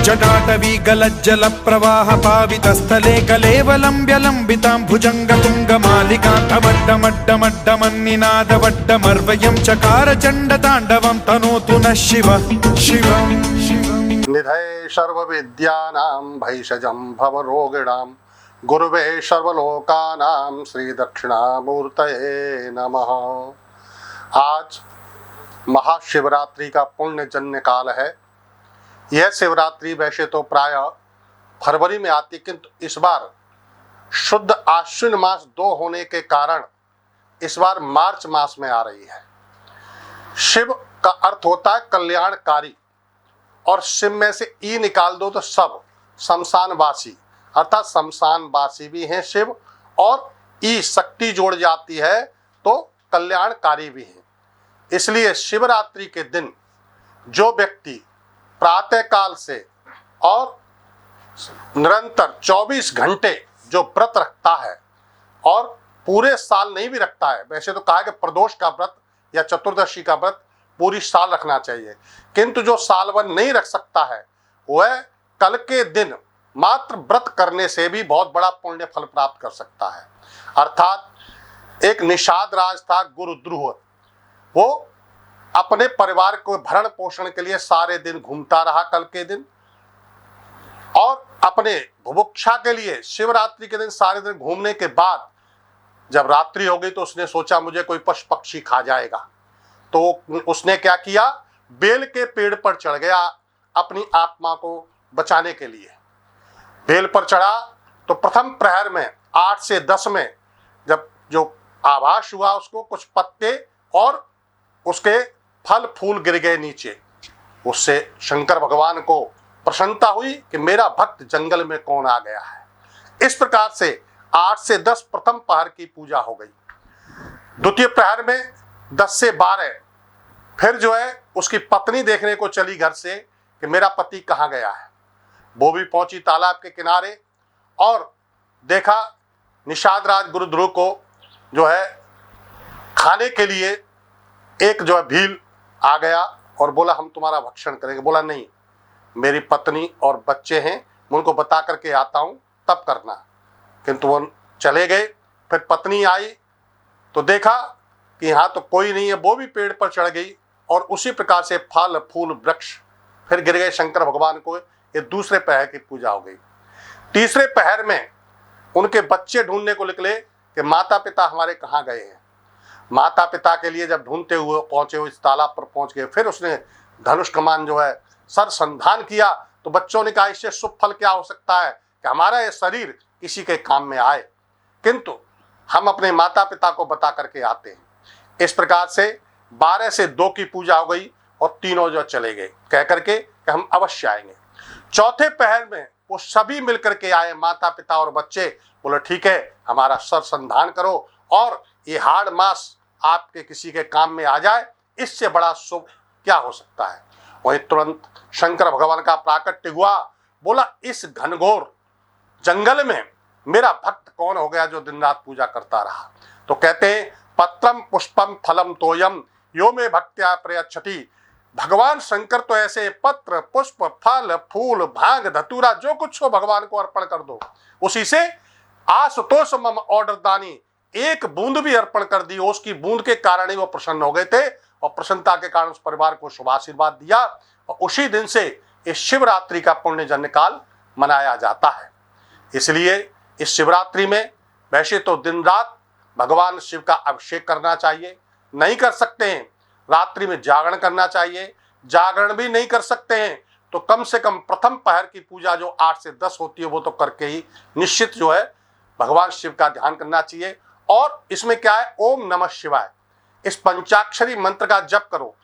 जटाटवी गलज्जल प्रवाह पावितस्थले कलेवलम्ब्य लम्बितां भुजङ्गतुङ्गमालिकान्तवड्डमड्डमड्डमन्निनादवड्डमर्वयं चकार चण्डताण्डवं तनोतु नः शिवः शिवम् निधये सर्वविद्यानां भैषजं भवरोगिणां गुरुवे सर्वलोकानां श्री दक्षिणामूर्तये नमः। आज महाशिवरात्रि का पुण्यजन्य काल है। यह शिवरात्रि वैसे तो प्राय फरवरी में आती, किंतु इस बार शुद्ध आश्विन मास 2 होने के कारण इस बार मार्च मास में आ रही है। शिव का अर्थ होता है कल्याणकारी, और शिव में से ई निकाल दो तो सब शमशानवासी, अर्थात शमशानवासी भी हैं शिव, और ई शक्ति जोड़ जाती है तो कल्याणकारी भी हैं। इसलिए शिवरात्रि के दिन जो व्यक्ति प्रातः काल से और निरंतर 24 घंटे जो व्रत रखता है, और पूरे साल नहीं भी रखता है, वैसे तो कहा कि प्रदोष का व्रत या चतुर्दशी का व्रत पूरी साल रखना चाहिए, किंतु जो साल भर नहीं रख सकता है वह कल के दिन मात्र व्रत करने से भी बहुत बड़ा पुण्य फल प्राप्त कर सकता है। अर्थात एक निषाद राज था गुरुद्रुह, वो अपने परिवार को भरण पोषण के लिए सारे दिन घूमता रहा कल के दिन, और अपने बुभुक्षा के लिए शिवरात्रि के दिन सारे दिन घूमने के बाद जब रात्रि हो गई तो उसने सोचा मुझे कोई पशु पक्षी खा जाएगा, तो उसने क्या किया, बेल के पेड़ पर चढ़ गया अपनी आत्मा को बचाने के लिए। बेल पर चढ़ा तो प्रथम प्रहर में 8 से 10 में जब जो आभास हुआ उसको, कुछ पत्ते और उसके फल फूल गिर गए नीचे। उससे शंकर भगवान को प्रसन्नता हुई कि मेरा भक्त जंगल में कौन आ गया है। इस प्रकार से 8 से 10 प्रथम प्रहर की पूजा हो गई। द्वितीय प्रहर में 10 से 12 फिर जो है उसकी पत्नी देखने को चली घर से कि मेरा पति कहाँ गया है। वो भी पहुंची तालाब के किनारे और देखा निषाद राज गुरुद्रुह को जो है खाने के लिए एक जो है भील आ गया और बोला हम तुम्हारा भक्षण करेंगे। बोला नहीं, मेरी पत्नी और बच्चे हैं, मैं उनको बता करके आता हूं तब करना। किंतु वो चले गए। फिर पत्नी आई तो देखा कि यहाँ तो कोई नहीं है, वो भी पेड़ पर चढ़ गई और उसी प्रकार से फल फूल वृक्ष फिर गिर गए शंकर भगवान को। ये दूसरे पहर की पूजा हो गई। तीसरे पहर में उनके बच्चे ढूंढने को निकले कि माता पिता हमारे कहाँ गए हैं। माता पिता के लिए जब ढूंढते हुए पहुंचे, इस तालाब पर पहुंच गए। फिर उसने धनुष कमान जो है सर संधान किया तो बच्चों ने कहा इससे शुभ फल क्या हो सकता है कि हमारा ये शरीर किसी के काम में आए, किंतु हम अपने माता पिता को बता करके आते हैं। इस प्रकार से 12 से 2 की पूजा हो गई और तीनों जो चले गए कह करके कि हम अवश्य आएंगे। चौथे पहर में वो सभी मिलकर के आए, माता पिता और बच्चे। बोले ठीक है, हमारा सर संधान करो और ये हाड़ मास आपके किसी के काम में आ जाए, इससे बड़ा शुभ क्या हो सकता है। वही तुरंत शंकर भगवान का प्राकट्य हुआ। बोला इस घनघोर जंगल में मेरा भक्त कौन हो गया जो दिन रात पूजा करता रहा। तो कहते हैं पत्रम पुष्पम फलम तोयम यो में भक्त्या प्रयच्छति। भगवान शंकर तो ऐसे पत्र पुष्प फल फूल भांग धतूरा जो कुछ हो भगवान को अर्पण कर दो, उसी से आशुतोष मम ऑर्डर दानी, एक बूंद भी अर्पण कर दी, उसकी बूंद के कारण ही वो प्रसन्न हो गए थे और प्रसन्नता के कारण उस परिवार को शुभ आशीर्वाद दिया। और उसी दिन से इस शिवरात्रि का पुण्यजन्य काल मनाया जाता है। इसलिए इस शिवरात्रि में वैसे तो दिन रात भगवान शिव का अभिषेक करना चाहिए, नहीं कर सकते हैं रात्रि में जागरण करना चाहिए। जागरण भी नहीं कर सकते हैं तो कम से कम प्रथम पहर की पूजा जो 8 से 10 होती है वो तो करके ही निश्चित जो है भगवान शिव का ध्यान करना चाहिए। और इसमें क्या है, ओम नमः शिवाय, इस पंचाक्षरी मंत्र का जप करो।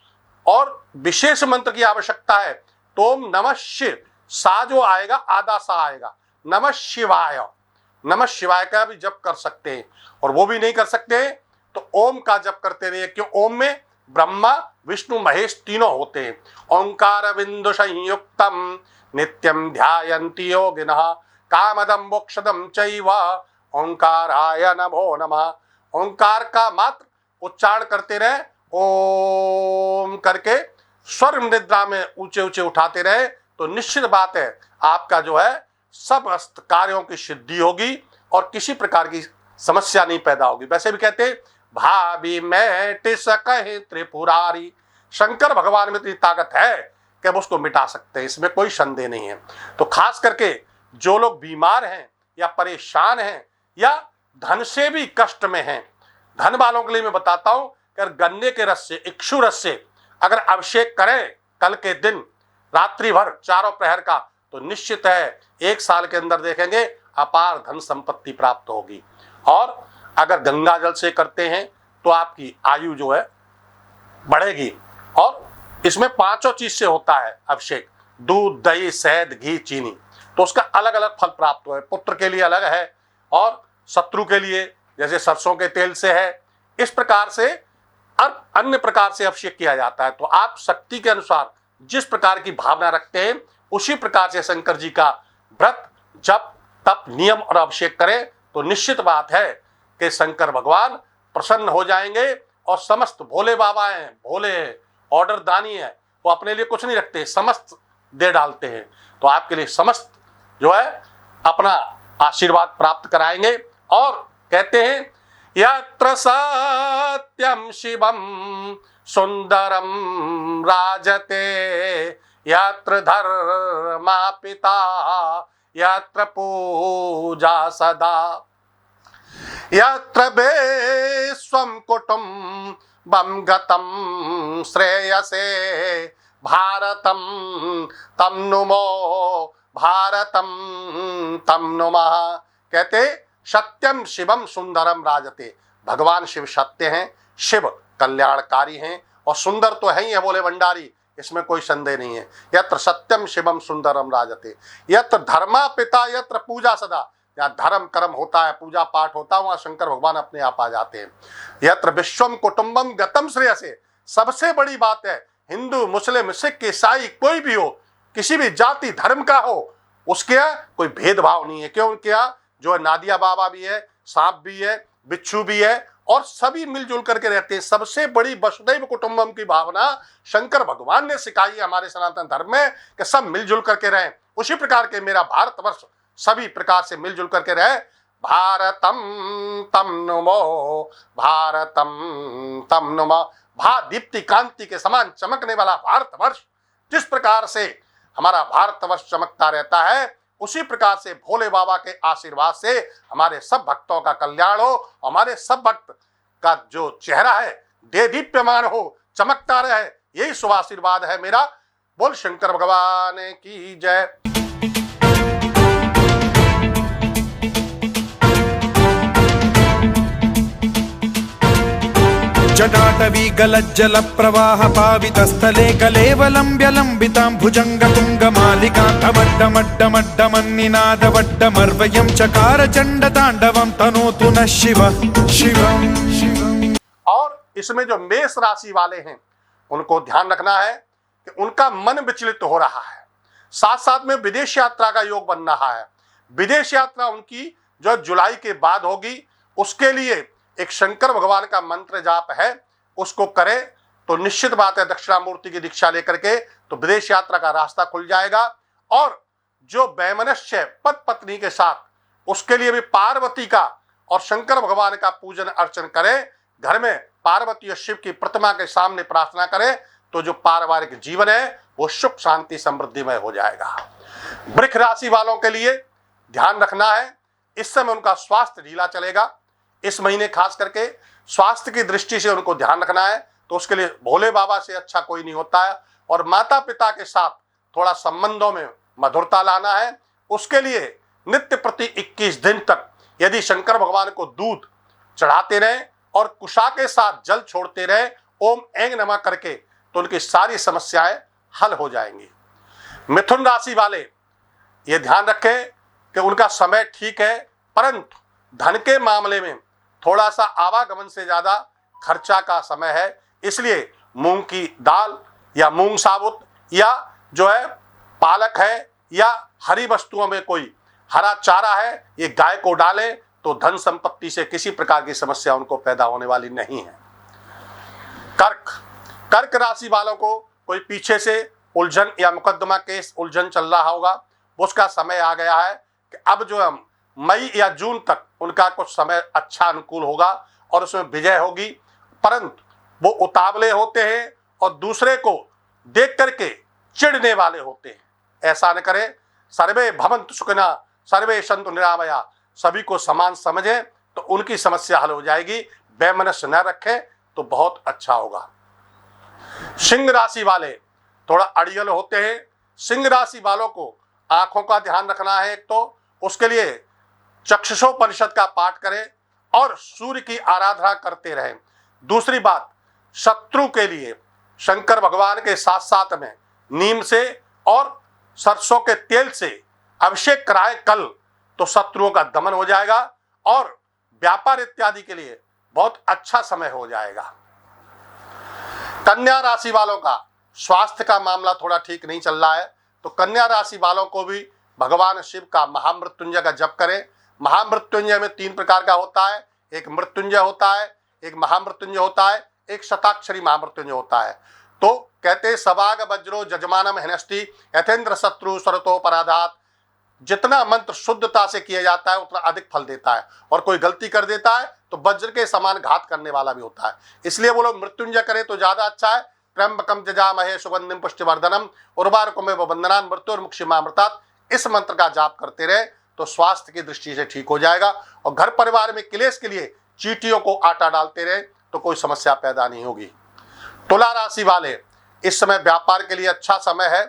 और विशेष मंत्र की आवश्यकता है तो ओम नमः शिव, सा जो आएगा आधा सा आएगा, नमः शिवाय, नमः शिवाय का भी जप कर सकते हैं। और वो भी नहीं कर सकते तो ओम का जप करते रहिए, क्यों ओम में ब्रह्मा विष्णु महेश तीनों होते हैं। ओंकार बिंदु संयुक्तम नित्यम ध्यायन्ति योगिनः कामदं मोक्षदं चैव ओंकाराय नमो नमः। ओंकार का मात्र उच्चारण करते रहे, ओम करके स्वर निद्रा में ऊंचे ऊंचे उठाते रहे, तो निश्चित बात है आपका जो है समस्त कार्यों की सिद्धि होगी और किसी प्रकार की समस्या नहीं पैदा होगी। वैसे भी कहते भाभी मैट सकहि त्रिपुरारी, शंकर भगवान में इतनी ताकत है कि अब उसको मिटा सकते हैं, इसमें कोई संदेह नहीं है। तो खास करके जो लोग बीमार हैं या परेशान हैं या धन से भी कष्ट में हैं, धन वालों के लिए मैं बताता हूं कि अगर गन्ने के रस से, इक्षु रस से अगर अभिषेक करें कल के दिन रात्रि भर चारों प्रहर का, तो निश्चित है 1 साल के अंदर देखेंगे अपार धन संपत्ति प्राप्त होगी। और अगर गंगा जल से करते हैं तो आपकी आयु जो है बढ़ेगी। और इसमें 5 चीज से होता है अभिषेक, दूध, दही, शहद, घी, चीनी, तो उसका अलग अलग फल प्राप्त हुआ है। पुत्र के लिए अलग है और शत्रु के लिए जैसे सरसों के तेल से है, इस प्रकार से और अन्य प्रकार से अभिषेक किया जाता है। तो आप शक्ति के अनुसार जिस प्रकार की भावना रखते हैं उसी प्रकार से शंकर जी का व्रत, जप, तप, नियम और अभिषेक करें तो निश्चित बात है कि शंकर भगवान प्रसन्न हो जाएंगे। और समस्त भोले बाबा हैं, भोले हैं, ऑर्डर दानी है, वो अपने लिए कुछ नहीं रखते, समस्त दे डालते हैं। तो आपके लिए समस्त जो है अपना आशीर्वाद प्राप्त कराएंगे। और कहते हैं यत्र सत्यम शिवम सुंदरम राजते, यत्र धर्मा पिता, यत्र पूजा सदा, यत्र विश्वं कुटुम्बं गतं श्रेयसे, भारतं तं नुमो, भारतं तं नुमः। कहते सत्यम शिवम सुंदरम राजते, भगवान शिव सत्य हैं, शिव कल्याणकारी हैं और सुंदर तो है ही है बोले भंडारी, इसमें कोई संदेह नहीं है। यत्र सत्यम शिवम सुंदरम राजते, यत्र धर्मा पिता, यत्र पूजा सदा, जहाँ धर्म कर्म होता है, पूजा पाठ होता है, वहां शंकर भगवान अपने आप आ जाते हैं। यत्र विश्वम कुटुंबम गतम श्रेयसे, सबसे बड़ी बात है हिंदू, मुस्लिम, सिख, ईसाई कोई भी हो, किसी भी जाति धर्म का हो, उसके यहाँ कोई भेदभाव नहीं है। क्यों? उनके यहाँ जो है नादिया बाबा भी है, सांप भी है, बिच्छू भी है और सभी मिलजुल करके रहते हैं। सबसे बड़ी वसुदैव कुटुंबम की भावना शंकर भगवान ने सिखाई है हमारे सनातन धर्म में कि सब मिलजुल करके रहें। उसी प्रकार के मेरा भारतवर्ष सभी प्रकार से मिलजुल करके रहे। भारतम तम नुमो, भारतम तम नुमो, भा दीप्ति कांति के समान चमकने वाला भारतवर्ष, जिस प्रकार से हमारा भारतवर्ष चमकता रहता है, उसी प्रकार से भोले बाबा के आशीर्वाद से हमारे सब भक्तों का कल्याण हो, हमारे सब भक्त का जो चेहरा है दे दीप्यमान हो, चमकता रहे, यही शुभ आशीर्वाद है मेरा। बोल शंकर भगवान की जय। जटाटवी गलज्जल प्रवाह पावितस्थले कलेवलम्ब्य लम्बितां भुजङ्गतुङ्गमालिकां तमड्डमड्डमड्डमन्निनादवड्डमर्वयं चकार चण्डताण्डवं तनोतु नः शिवः शिवम्। और इसमें जो मेष राशि वाले हैं उनको ध्यान रखना है कि उनका मन विचलित हो रहा है, साथ साथ में विदेश यात्रा का योग बन रहा है। विदेश यात्रा उनकी जो जुलाई के बाद होगी, उसके लिए एक शंकर भगवान का मंत्र जाप है, उसको करे तो निश्चित बात है दक्षिणामूर्ति की दीक्षा लेकर के तो विदेश यात्रा का रास्ता खुल जाएगा। और जो वैमनस्य पति पत्नी के साथ, उसके लिए भी पार्वती का और शंकर भगवान का पूजन अर्चन करे, घर में पार्वती और शिव की प्रतिमा के सामने प्रार्थना करे, तो जो पारिवारिक जीवन है वो सुख शांति समृद्धिमय हो जाएगा। वृक्ष राशि वालों के लिए ध्यान रखना है, इस समय उनका स्वास्थ्य ढीला चलेगा। इस महीने खास करके स्वास्थ्य की दृष्टि से उनको ध्यान रखना है, तो उसके लिए भोले बाबा से अच्छा कोई नहीं होता है। और माता पिता के साथ थोड़ा संबंधों में मधुरता लाना है। उसके लिए नित्य प्रति 21 दिन तक यदि शंकर भगवान को दूध चढ़ाते रहे और कुशा के साथ जल छोड़ते रहे ओम ऐंग नमः करके, तो उनकी सारी समस्याएं हल हो जाएंगी। मिथुन राशि वाले ये ध्यान रखें कि उनका समय ठीक है, परंतु धन के मामले में थोड़ा सा आवागमन से ज्यादा खर्चा का समय है। इसलिए मूंग की दाल या मूंग साबुत या जो है पालक है या हरी वस्तुओं में कोई हरा चारा है, ये गाय को डालें तो धन संपत्ति से किसी प्रकार की समस्या उनको पैदा होने वाली नहीं है। कर्क कर्क राशि वालों को कोई पीछे से उलझन या मुकदमा केस उलझन चल रहा होगा, उसका समय आ गया है कि अब जो है मई या जून तक उनका कुछ समय अच्छा अनुकूल होगा और उसमें विजय होगी। परंतु वो उतावले होते हैं और दूसरे को देख करके चिढ़ने वाले होते हैं। ऐसा न करें। सर्वे भवन्तु सुखिनः सर्वे सन्तु निरामया, सभी को समान समझें तो उनकी समस्या हल हो जाएगी। वैमनस्य न रखें तो बहुत अच्छा होगा। सिंह राशि वाले थोड़ा अड़ियल होते हैं। सिंह राशि वालों को आंखों का ध्यान रखना है। एक तो उसके लिए चक्षुषोपनिषद का पाठ करें और सूर्य की आराधना करते रहें। दूसरी बात, शत्रु के लिए शंकर भगवान के साथ साथ में नीम से और सरसों के तेल से अभिषेक कराए कल, तो शत्रुओं का दमन हो जाएगा और व्यापार इत्यादि के लिए बहुत अच्छा समय हो जाएगा। कन्या राशि वालों का स्वास्थ्य का मामला थोड़ा ठीक नहीं चल रहा है, तो कन्या राशि वालों को भी भगवान शिव का महामृत्युंजय का जप करें। महामृत्युंजय में 3 प्रकार का होता है, एक मृत्युंजय होता है, एक महामृत्युंजय होता है, एक शताक्षरी महामृत्युंजय होता है। तो कहते सवाग वज्रो जजमानम हिनस्ति यथेंद्र शत्रु स्वरतो पराधात। जितना मंत्र शुद्धता से किया जाता है उतना अधिक फल देता है, और कोई गलती कर देता है तो वज्र के समान घात करने वाला भी होता है। इसलिए वो लोग मृत्युंजय करें तो ज्यादा अच्छा है। त्र्यंबकम जजामहे सुगंधिम पुष्टिवर्धनम उर्वारुकमेव बंधनान् मृत्युर्मुक्षीमामृतात्। इस मंत्र का जाप करते रहे तो स्वास्थ्य की दृष्टि से ठीक हो जाएगा। और घर परिवार में क्लेश के लिए चींटियों को आटा डालते रहे तो कोई समस्या पैदा नहीं होगी। तुला राशि वाले इस समय व्यापार के लिए अच्छा समय है,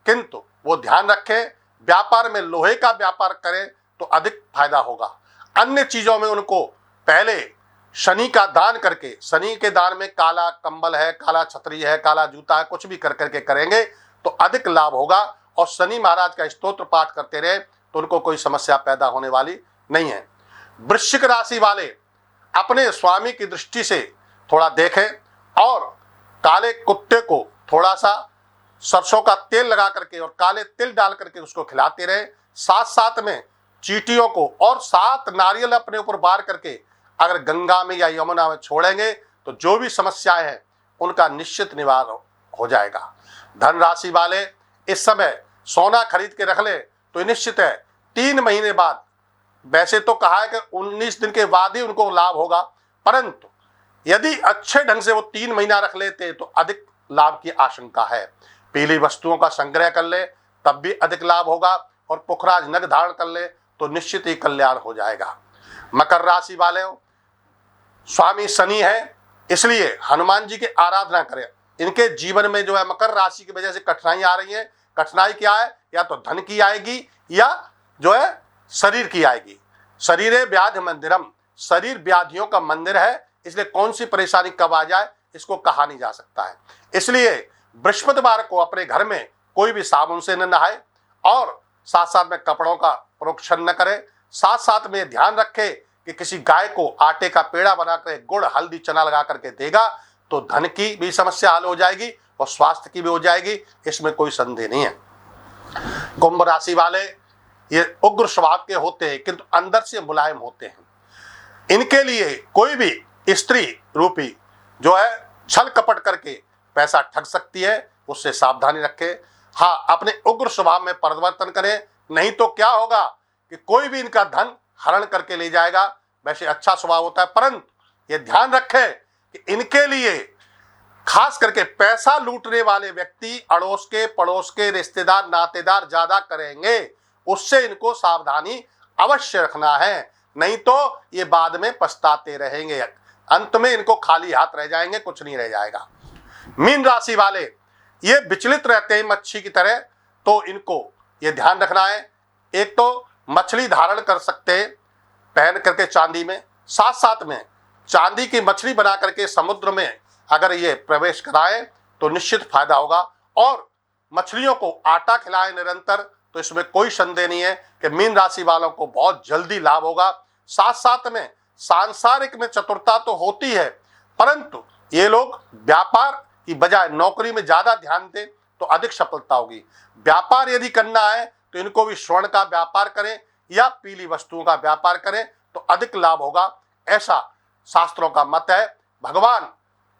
किंतु वो ध्यान रखें व्यापार में लोहे का व्यापार करें तो अधिक फायदा होगा। अन्य चीजों में उनको पहले शनि का दान करके, शनि के दान में काला कंबल है, काला छतरी है, काला जूता है, कुछ भी कर करके करेंगे तो अधिक लाभ होगा। और शनि महाराज का स्तोत्र पाठ करते रहे तो उनको कोई समस्या पैदा होने वाली नहीं है। वृश्चिक राशि वाले अपने स्वामी की दृष्टि से थोड़ा देखें और काले कुत्ते को थोड़ा सा सरसों का तेल लगा करके और काले तिल डाल करके उसको खिलाते रहे। साथ साथ में चींटियों को और 7 नारियल अपने ऊपर बार करके अगर गंगा में या यमुना में छोड़ेंगे तो जो भी समस्याएं हैं उनका निश्चित निवारण हो जाएगा। धन राशि वाले इस समय सोना खरीद के रख ले तो निश्चित है 3 महीने बाद, वैसे तो कहा है कि 19 दिन के बाद ही उनको लाभ होगा, परंतु यदि अच्छे ढंग से वो 3 महीना रख लेते तो अधिक लाभ की आशंका है। पीली वस्तुओं का संग्रह कर ले तब भी अधिक लाभ होगा, और पुखराज नग धारण कर ले तो निश्चित ही कल्याण हो जाएगा। मकर राशि वाले स्वामी शनि है, इसलिए हनुमान जी की आराधना करें। इनके जीवन में जो है मकर राशि की वजह से कठिनाई आ रही है। कठिनाई क्या है? या तो धन की आएगी या जो है शरीर की आएगी। शरीरे व्याधि मंदिरम, शरीर व्याधियों का मंदिर है, इसलिए कौन सी परेशानी कब आ जाए इसको कहा नहीं जा सकता है। इसलिए बृहस्पतिवार को अपने घर में कोई भी साबुन से न नहाए और साथ साथ में कपड़ों का प्रोक्षण न करे। साथ साथ में ध्यान रखे कि किसी गाय को आटे का पेड़ा बनाकर गुड़ हल्दी चना लगा करके देगा तो धन की भी समस्या हल हो जाएगी और स्वास्थ्य की भी हो जाएगी, इसमें कोई संदेह नहीं है। कुंभ राशि वाले ये उग्र स्वभाव के होते हैं किंतु अंदर से मुलायम होते हैं। इनके लिए कोई भी स्त्री रूपी जो है छल कपट करके पैसा ठग सकती है, उससे सावधानी रखें। हाँ, अपने उग्र स्वभाव में परिवर्तन करें, नहीं तो क्या होगा कि कोई भी इनका धन हरण करके ले जाएगा। वैसे अच्छा स्वभाव होता है, परंतु ये ध्यान रखें कि इनके लिए खास करके पैसा लूटने वाले व्यक्ति अड़ोस के पड़ोस के रिश्तेदार नातेदार ज्यादा करेंगे, उससे इनको सावधानी अवश्य रखना है, नहीं तो ये बाद में पछताते रहेंगे। अंत में इनको खाली हाथ रह जाएंगे, कुछ नहीं रह जाएगा। मीन राशि वाले ये विचलित रहते हैं मच्छी की तरह, तो इनको ये ध्यान रखना है। एक तो मछली धारण कर सकते हैं पहन करके चांदी में, साथ साथ में चांदी की मछली बना करके समुद्र में अगर ये प्रवेश कराएं तो निश्चित फायदा होगा। और मछलियों को आटा खिलाएं निरंतर, तो इसमें कोई संदेह नहीं है कि मीन राशि वालों को बहुत जल्दी लाभ होगा। साथ साथ में सांसारिक में चतुरता तो होती है, परंतु ये लोग व्यापार की बजाय नौकरी में ज्यादा ध्यान दें तो अधिक सफलता होगी। व्यापार यदि करना है तो इनको भी स्वर्ण का व्यापार करें या पीली वस्तुओं का व्यापार करें तो अधिक लाभ होगा, ऐसा शास्त्रों का मत है। भगवान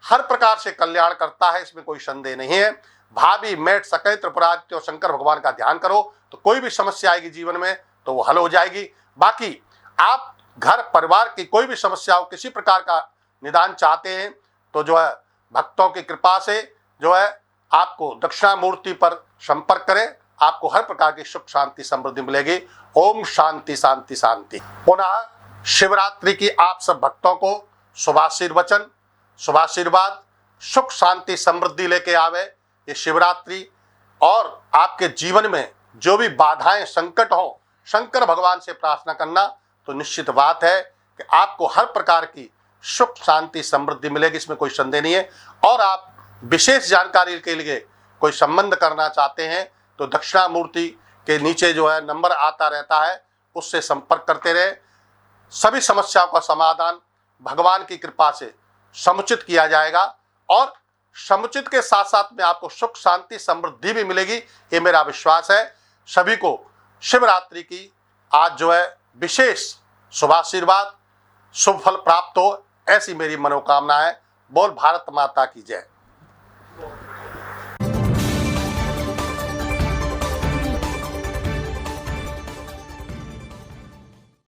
हर प्रकार से कल्याण करता है, इसमें कोई संदेह नहीं है। भाभी मेट सके त्रिपुरादित्य और शंकर भगवान का ध्यान करो तो कोई भी समस्या आएगी जीवन में तो वो हल हो जाएगी। बाकी आप घर परिवार की कोई भी समस्या हो, किसी प्रकार का निदान चाहते हैं तो जो है भक्तों की कृपा से जो है आपको दक्षिणामूर्ति पर संपर्क करें, आपको हर प्रकार की सुख शांति समृद्धि मिलेगी। ओम शांति शांति शांति। पुनः शिवरात्रि की आप सब भक्तों को शुभाशीर्वचन, शुभाशीर्वाद, सुख शांति समृद्धि लेके आवे ये शिवरात्रि। और आपके जीवन में जो भी बाधाएं संकट हो, शंकर भगवान से प्रार्थना करना, तो निश्चित बात है कि आपको हर प्रकार की सुख शांति समृद्धि मिलेगी, इसमें कोई संदेह नहीं है। और आप विशेष जानकारी के लिए कोई संबंध करना चाहते हैं तो दक्षिणामूर्ति के नीचे जो है नंबर आता रहता है, उससे संपर्क करते रहे। सभी समस्याओं का समाधान भगवान की कृपा से समुचित किया जाएगा और समुचित के साथ साथ में आपको सुख शांति समृद्धि भी मिलेगी, ये मेरा विश्वास है। सभी को शिवरात्रि की आज जो है विशेष शुभाशीर्वाद, शुभ फल प्राप्त हो, ऐसी मेरी मनोकामना है। बोल भारत माता की जय।